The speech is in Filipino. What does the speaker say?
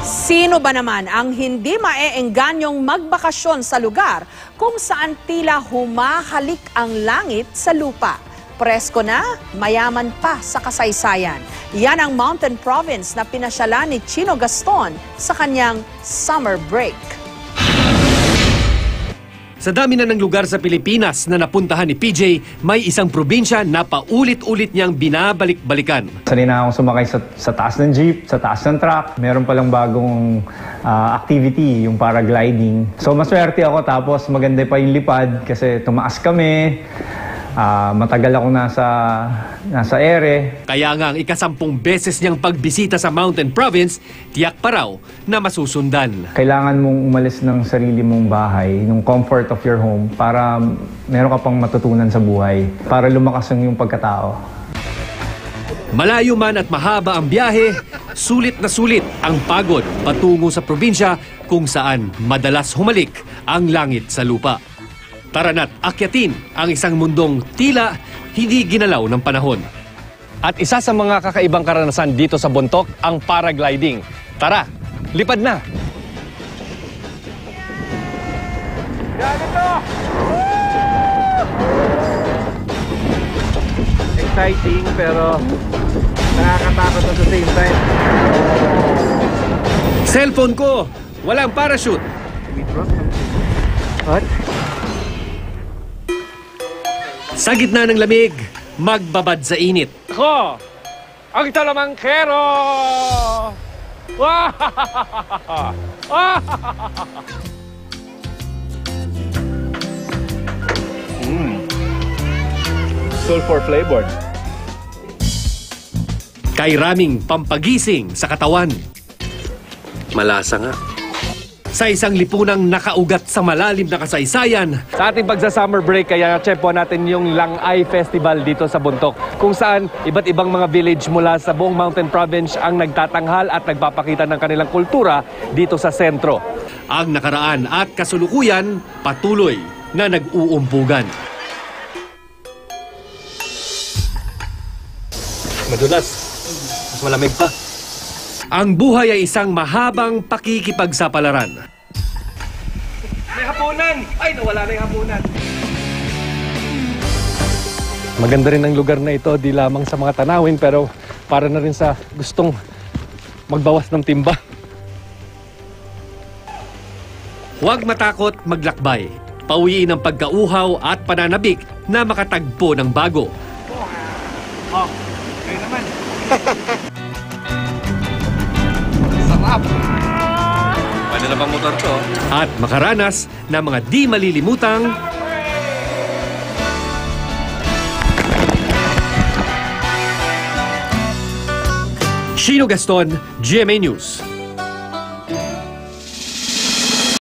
Sino ba naman ang hindi maeenganyong magbakasyon sa lugar kung saan tila humahalik ang langit sa lupa? Presko na, mayaman pa sa kasaysayan. Yan ang mountain province na pinasyalan ni Chino Gaston sa kanyang summer break. Sa dami na ng lugar sa Pilipinas na napuntahan ni PJ, may isang probinsya na paulit-ulit niyang binabalik-balikan. Sanay na akong sumakay sa taas ng jeep, sa taas ng truck. Meron palang bagong activity, yung paragliding. So maswerte ako, tapos maganda pa yung lipad kasi tumaas kami. Matagal ako nasa ere. Kaya nga ang ikasampung beses niyang pagbisita sa Mountain Province, tiyak pa raw na masusundan. Kailangan mong umalis ng sarili mong bahay, ng comfort of your home, para meron ka pang matutunan sa buhay, para lumakas yung pagkatao. Malayo man at mahaba ang biyahe, sulit na sulit ang pagod patungo sa probinsya kung saan madalas humalik ang langit sa lupa. Tara na't akyatin ang isang mundong tila hindi ginalaw ng panahon. At isa sa mga kakaibang karanasan dito sa Bontoc, ang paragliding. Tara, lipad na! Ganito! Exciting pero nakakatakot at the same time. Cellphone ko, walang parachute. What? Sa gitna ng lamig, magbabad sa init. Ako, ang talamangkero! Sulfur flavored. Kay raming pampagising sa katawan. Malasa nga. Sa isang lipunang nakaugat sa malalim na kasaysayan, Sa ating pagsa-summer break, kaya tsempo natin yung Langay Festival dito sa Bontoc, kung saan iba't ibang mga village mula sa buong Mountain Province ang nagtatanghal at nagpapakita ng kanilang kultura dito sa sentro. ang nakaraan at kasulukuyan patuloy na nag-uumpugan. Madulas. Mas malamig pa. Ang buhay ay isang mahabang pakikipagsapalaran. May hapunan! Ay, nawala na yung hapunan. Maganda rin ang lugar na ito, di lamang sa mga tanawin, pero para na rin sa gustong magbawas ng timba. Huwag matakot maglakbay. Pauwiin ang pagkauhaw at pananabik na makatagpo ng bago. Oh, kayo naman. Sarap! Pwede na bang motor to? At makaranas ng mga di malilimutang Chino Gaston, GMA News.